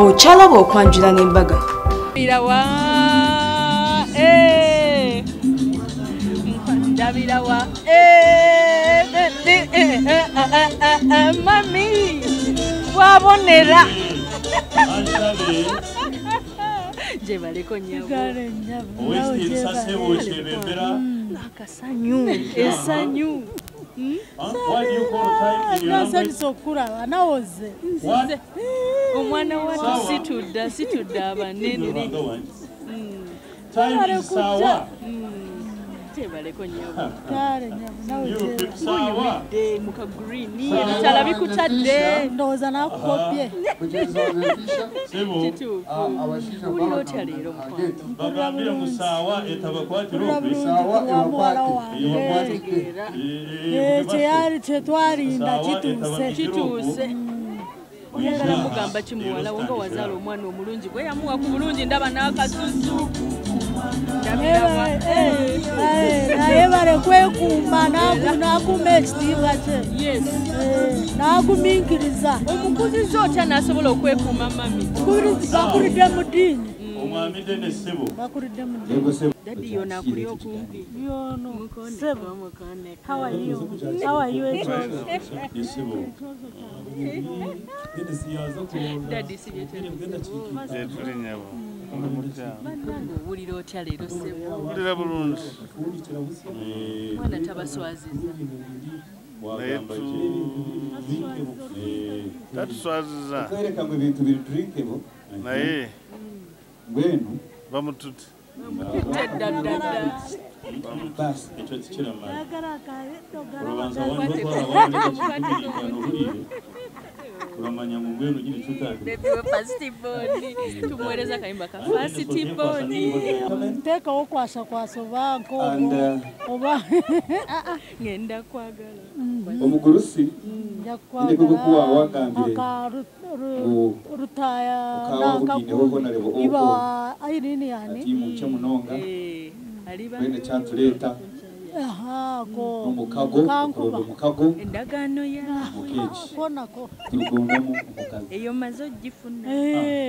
Ochalaba Okwanjula N'Embaga. Birawa, Birawa, mami, wabonera. Jebale konyawo. Nakasanyu, esanyu. Why do you call time in your language? Omwana watu situdda abanene. Time is sawa. Jebale konyawo. You keep sawa. Muka green. Ebitala bikutadde. Ndowooza nakukopye. Sebo. Uli otya leero mukwano. Bagambira mu sawa etabakwatira okwe. Sawa ewakwatike. Kyeyali kyetwalinda kituuse. Oyagala mugamba kimuwala wonga wazaala omwana omulungi gwe yamuwa ku bulungi ndaba n'akasusu. Naye bale kwekuuma n'akuuma ekitiibwa kye. N'agumiikiriza. Omukuziza otya n'asobola okwekuuma mami? Bakulidde mu ddiini. Omwami Dene Sebo. Bakulidde mu ddiini. Daddy yona akuli okumpi. Yono. Sebo. How are you? How are you? Sebo. Daddy sibyetere. Owulira otya leero Sebo? Mpulira bulungi. Mwana tabaswaziza. Tatuswaziza. Kwereka mu bintu biri drinkable. Naye Mbwenu bamututte. basi Ekyo tikira mali. Yagaraka Kuramanya mu mbwenu giri chutaka. Baby we fastiboni. Tumueleza kaimba ka fastiboni. Nteka okwasa banko oba Ngenda kwagala. omugurusi ndiko kuwa wakambire rutaya iba ayinini yani timu cyo munonga Aliba bene cyatuleta ko mukago endagaano ya mukeji konako tugondamu mukazi eyo mazo gifuna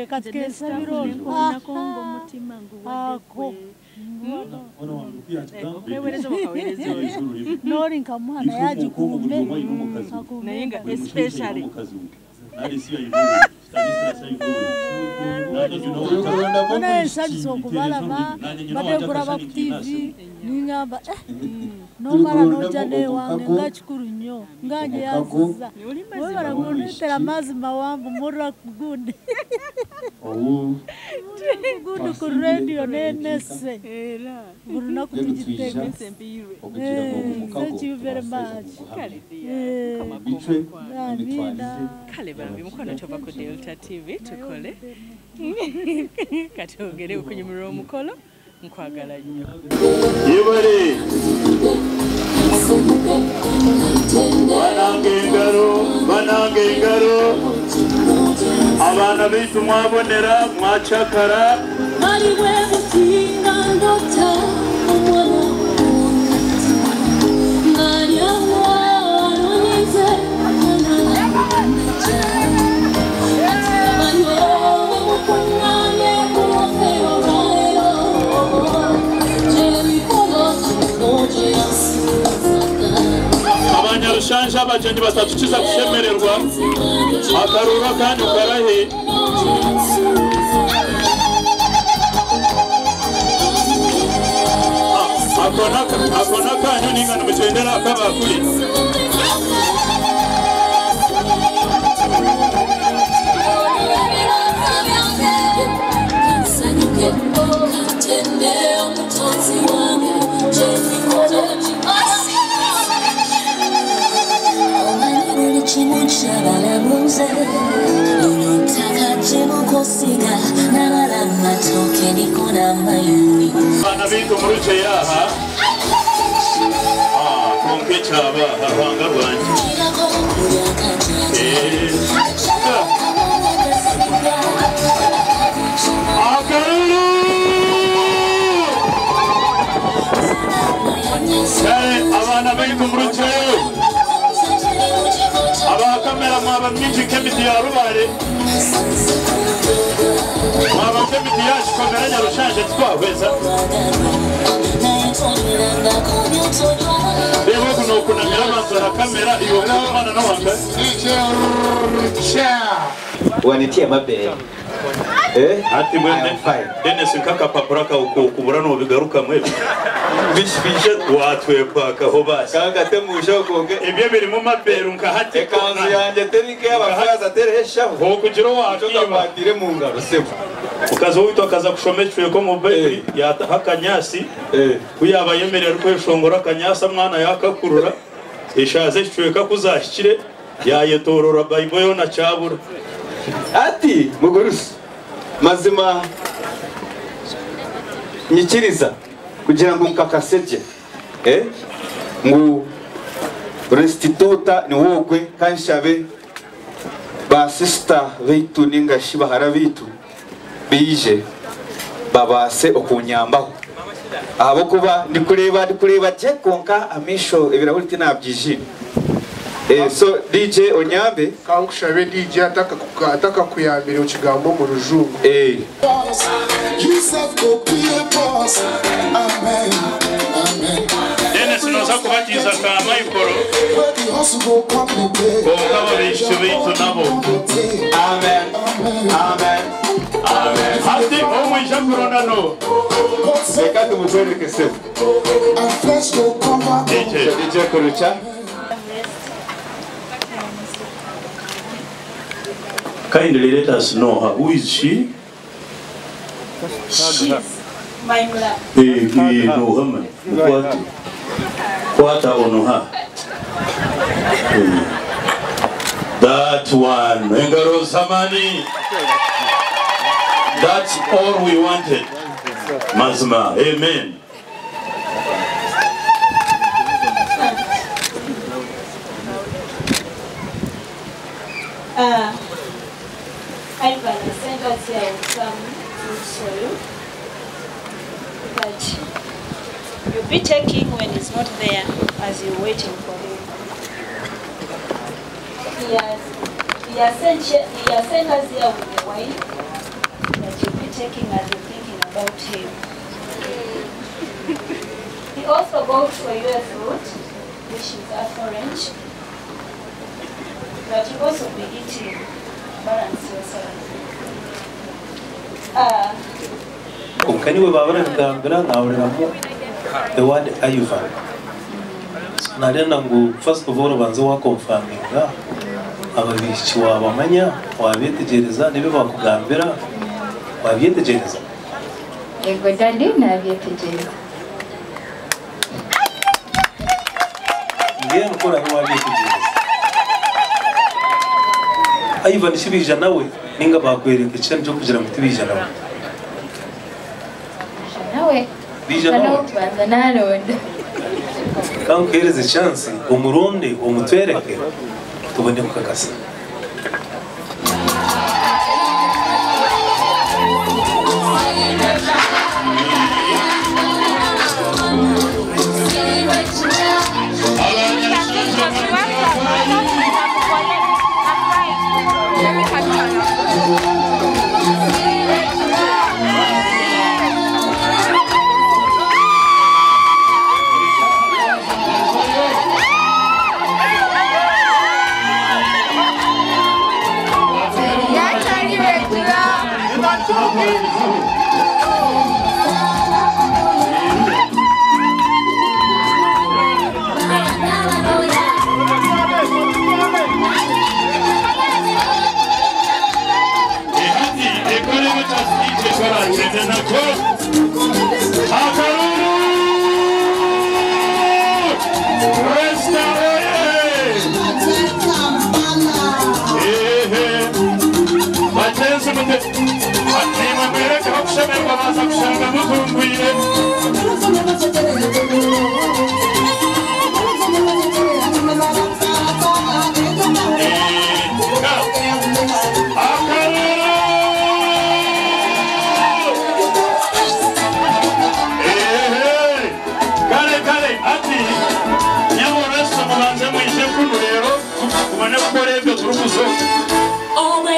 katikesa biroli nakongo mutima ako Ono wamupia kitamba. okwewereza bakawereza nori nkamwana yagikumbe nayenga especially Nali siya iburu. Stabisira sa iburu. Nali juno. Ana ensaliso okubalaba bategura ku TV ningamba nomala noja newange nga kikulu nnyo nganje yaziza webala kunetera amazzi mawambu murra kugundi gundi ku radio nenese era bulunaku tugitege thank you very much kale bambi mukono tova ku Delta TV tukole katogere okunyumira omukolo nkwagala nnyo Yebale. Banange engaro. Abana bitu mwabonera mwachakara. Abanyarushanja abajendi basatukiza kushemererwa akarura kandi ukarahe akona kanyu ningano muchendera akabakuli Bana bitu muruche yaha konke chaba abanga rwanje akaruru abana bitu muruche aba kamera mwaba myinshi kemiti ya rubare mwaba kemiti yacu komeranya rushanje twahweza rero kuno kunamira amaso na kamera iyo kumana n'awanga wanitie mabere ati mwene Dennis kaka papura ka ukubura no bigaruka mwe bishije watwepaka ho basi kanga temusho koge ibyo biri mu maberu nka hati kanzu yanjye terike y'abafaza teresha ho kugira wakiba batire mu ngaro sebo ukazo witwa kaza kushomechwe ko mu baby ya hakanyasi kuyaba yemerera kweshongora kanyasa mwana yakakurura ishaze chweka kuzashikire yayetorora Bible yo na cyabura ati mugurusi mazima nyikiriza kugira ngo mkakaseje ngo restituta ni wogwe kanshabe ba sister bitu ningashiba harabitu bije babase okunyambaho abo kuba ndikureba je konka amisho ibirahuriti nabyije so DJ Onyambe kankushabe DJ ataka kuyambira ukigambo mu rujungu Yusuf go be a boss. Amen. Amen. Dennis noza kubatiza ka Michael But the hustle go complicate. ko kaba bishibitu nabo Amen. Amen. Amen. hati omwisha kurona no Seka tumukwereke sebo And flesh go cover. DJ Kurucha kindly let us know her. Who is she? She's my mother. No woman. What on her? That one. Engaro Samani. That's all we wanted. Mazma. Amen. Ivan sent us here with some food for you, but you'll be taking when he's not there as you're waiting for him. He has sent us here with the wine that you'll be taking as you're thinking about him. He also bought for you a fruit, which is an orange, but you'll also be eating. Balance yourself. Can you ever the word Ayuva? Nadenangu first of all banzo wa confirming ababishi wabamanya wabyetegereza nibe bakugambira wabyetegereza yego dadi nabyetegereza ngiye gukora wabyetegereza Ayuva nishibija nawe ninga bakwereka cyane cyo kugira ngo tibija nawe nawe bija nawe banza naronda kandi kereze chance umurundi umutwereke tubone kukagasa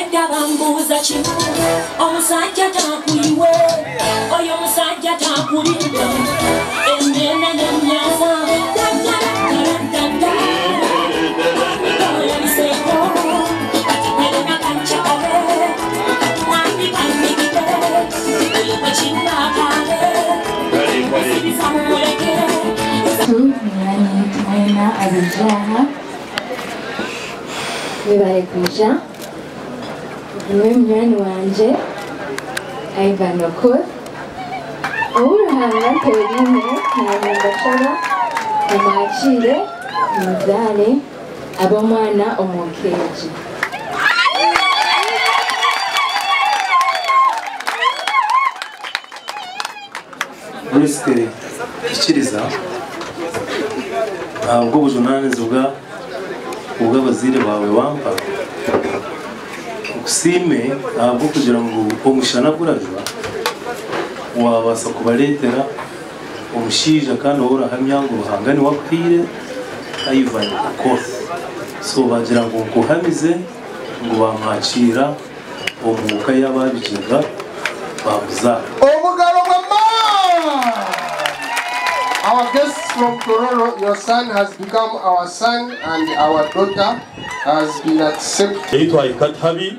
Nedda bambuuza kimu omusajja takuliwe oyo musajja takulidde ennene n'ennyaza olabiseeko kategerera kankyakabe mwami kandigide oyo bwekinnakabe osiriza mumuleke Aina abijaha webale kuja niwe munywani wanje Ivan Okoth ow'uruhanga ntoline nabindashaba omwakire muzaale ab'omwana omwokeeji Uretse ikiriza ntabwo ubujunanizi bw'abazire bawe wampa usime ntabwo kugira ngo umushana guraga wabasa kubaletera umushyija kandi wowe urahamya ngo uruhangane wakwire Ivan Okoth so bagira ngo nguhamize ngo bamwakira umwuka y'ababigenga babuza Omugalo mama! Our guest from Tororo, your son has become our son and our daughter has been accepted. Eitwa ikatabi.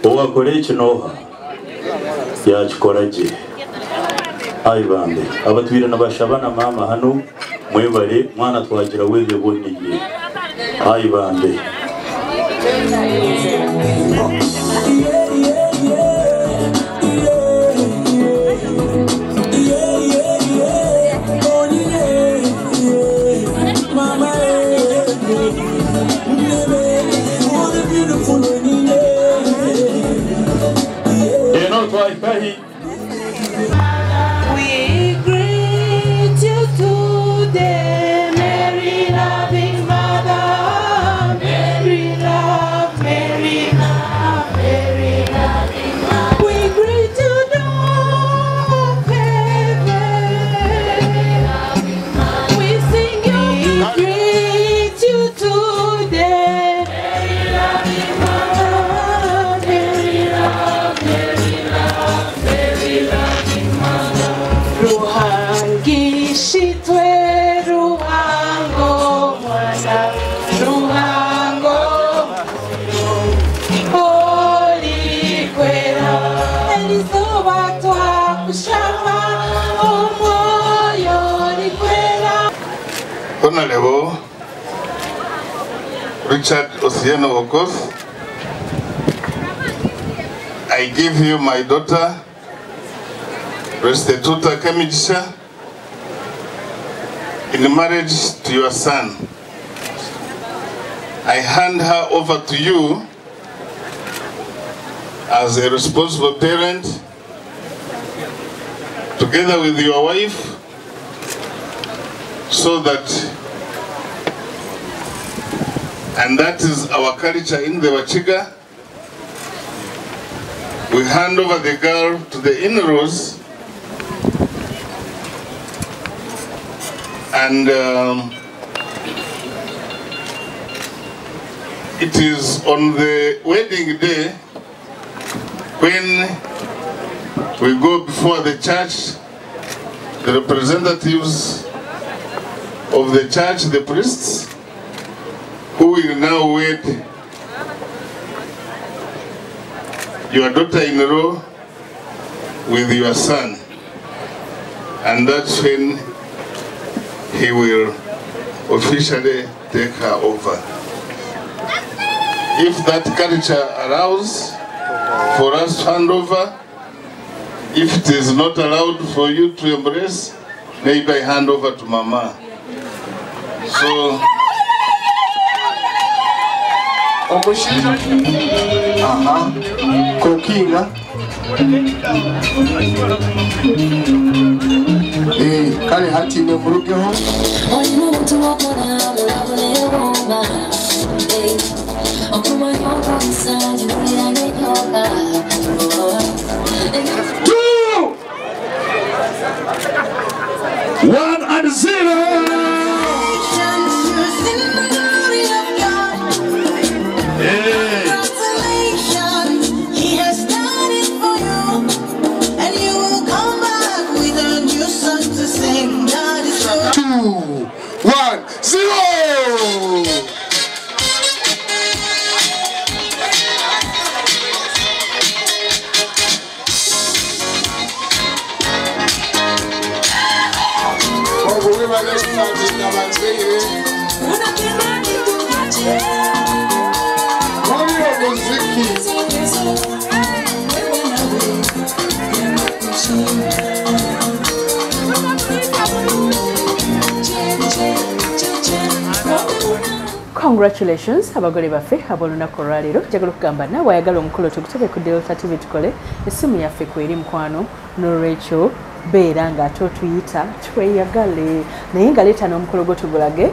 Owakore kinoha. Yakikoraje. Ayibambe. Abatwira nabashabana mama hano mwebare mwana twagira weze boniye. Ayibambe. We greet you today, Mary loving mother, Mary love, Mary love, Mary loving mother. We greet you, Lord of heaven, we sing you, we greet you today, Mary loving mother, Mary love, Mary love, Mary loving mother. Ruhangishitwe ruhango mwana ruhango olikwera elizuba twakushama omwoyo likwera. Honorable Richard Osieno Okoth, I give you my daughter Restituta Kamijisha in marriage to your son. I hand her over to you as a responsible parent, together with your wife, so that, and that is our culture in the Wachiga, we hand over the girl to the in-laws, and it is on the wedding day when we go before the church, the representatives of the church, the priests, who will now wed your daughter-in-law with your son, and that's when he will officially take her over. If that culture allows for us to hand over, if it is not allowed for you to embrace, maybe I hand over to Mama. So, Kokinga. Kale hati ne murugeho. One and zero. Congratulations abagole baffe abolunako olwaleero njagala okugamba naawe ayagala omukolo tuguteke ku Delta TV tukole essimu yaffe kweri mukwano n'olwekyo beera ng'ate otuyita tweyagale naye nga leeta n'omukolo gwo tugulage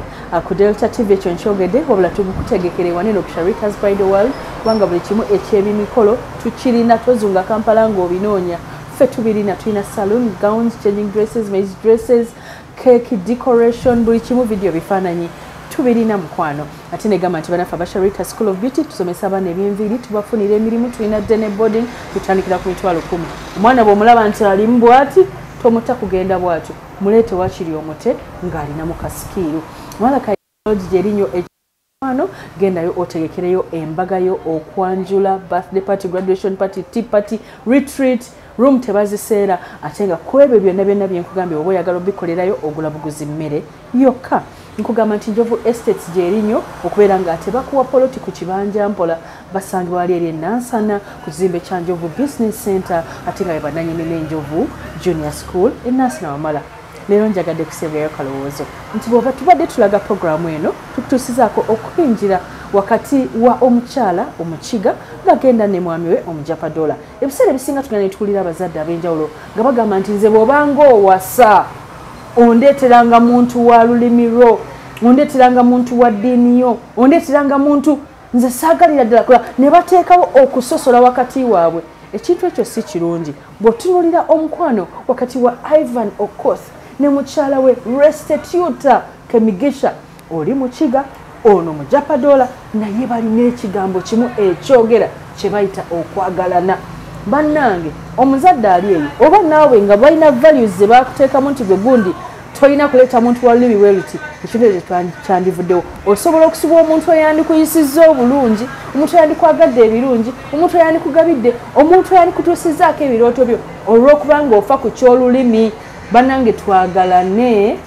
ku Delta TV ekyo nkyogedde wabula tugukutegekere waneno ku Sharita's Bridal World kubanga buli kimu eky'ebimikolo tukirina tozunga Kampala ng'obinoonya ffe tubirina tulina saloon gowns changing dresses maize dresses cake decoration buli kimu video bifaananyi tubirina mukwano ate negamba nti banafe aba Sharita School of Beauty tusomesa abaana eby'enviiri tubafunira emirimu tulina dene boarding tutandikira ku 10,000 omwana bw'omulaba nti alimu bw'ati tomutta kugenda bw'atyo muleete wakiri omute ng'alinamu kasikiiru mwala kayologi gyerinyo ekikwano gendayo otegekereyo embaga yo okwanjula birthday party graduation party tea party retreat room tebaziseera ate nga kwebyo byonna byenkugambye oba oyagala obikolerayo ogula buguzi mmere yokka nkugamba nti Njovu Estates gyerinyo okubeera ng'ate bakuwa poloti ku kibanja mpola basangibwa wali eri e Nansana ku kizimbe kya Njovu Business Center ate nga bebananyini n'Enjovu Junior School e Nansana wamala leero njagadde kuseebwayo kalowoozo nti bw'oba tubadde tulaga programu eno tukutuusizaako okuyingira wakati wa omukyala omukiga ng'agenda ne mwami we omujapadola ebiseera ebisinga tugenda ne tuwulira abazadde ab'enjawulo nga bagamba nti nze bw'obanga owasa ondeeteranga muntu wa lulimi lwo ondeeteranga muntu wa ddiini yo ondeeteranga muntu nze saagalira ddala kola ne bateekawo okusosola wakati waabwe ekintu ekyo si kirungi bw'otunuulira omukwano wakati wa Ivan Okoth ne mukyala we Restituta Kemigisha oli mukiga ono mujapadola naye balina ekigambo kimu ekyogera kye bayita okwagalana bannange omuzadde ali eyo oba naawe nga balina values ze bakuteekamu nti gwe gundi tolina kuleeta muntu wa lulimi bwe luti ekintu ekyo kyandivuddewo osobola okusiba omuntu eyandikuyisizza obulungi omuntu eyandikwagadde ebirungi omuntu eyandikugabidde omuntu eyandikutuusizzaako ebirooto byo olw'okubanga ofa ku ky'olulimi bannange twagalane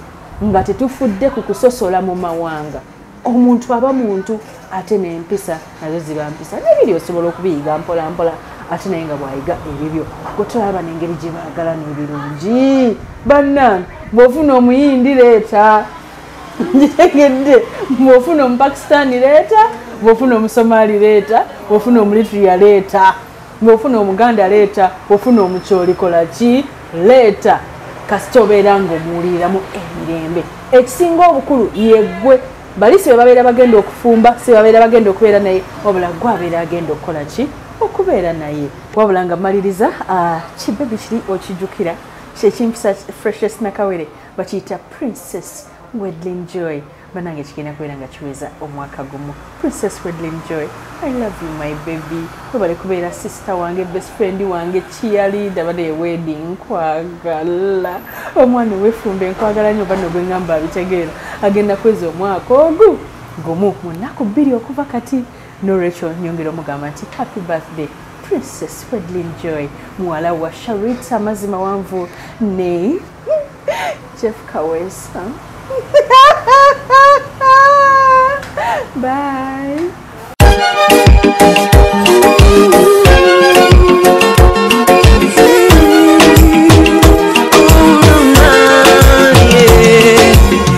nga tetufudde ku kusosola mu mawanga omuntu aba muntu ate n'empisa nazo ziba mpisa n'ebiri osobola okubiyiga mpola mpola ate naye nga bwayiga ebibyo gotolaba n'engeri gye baagalana ebirungi bannange bw'ofuna omuyindi leeta ngitegedde bw'ofuna omupakistani leeta bw'ofuna omusomali leeta bw'ofuna omulitria leeta bw'ofuna omuganda leeta bw'ofuna omukyoli kola ki leeta kasita obeera ng'omuwuliriramu emirembe ekisinga obukulu yeggwe bali si babeera bagenda okufumba si babeera bagenda okubeera naye wabula gwe abeera agenda okukola ki okubeera naye wabula nga maliriza kibebi kiri okijjukira kyekimpisa Precious Nakawere bakiyita Princess Wedlin Joy banange kigenda kubeera nga kiweza omwaka gumu Princess Wedlin Joy I love you my baby webale kubeera sister wange best friend wange cheerleader bade wedding nkwagala omwana wefumbe nkwagala nnyo bano gwe ngamba abitegeera agenda kweza omwaka ogu gumu mu nnaku 2 okuva kati n'olwekyo nyongera omugamba nti happy birthday Princess Wedlin Joy muwala wa Sharita mazima wanvu ne Jeff Kawesa bye.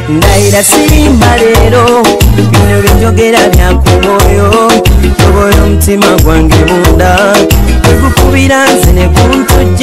Ndaira simba lero bino binjogera byakumoyo tobola omutima gwange munda ekukubira nze ne kuntujja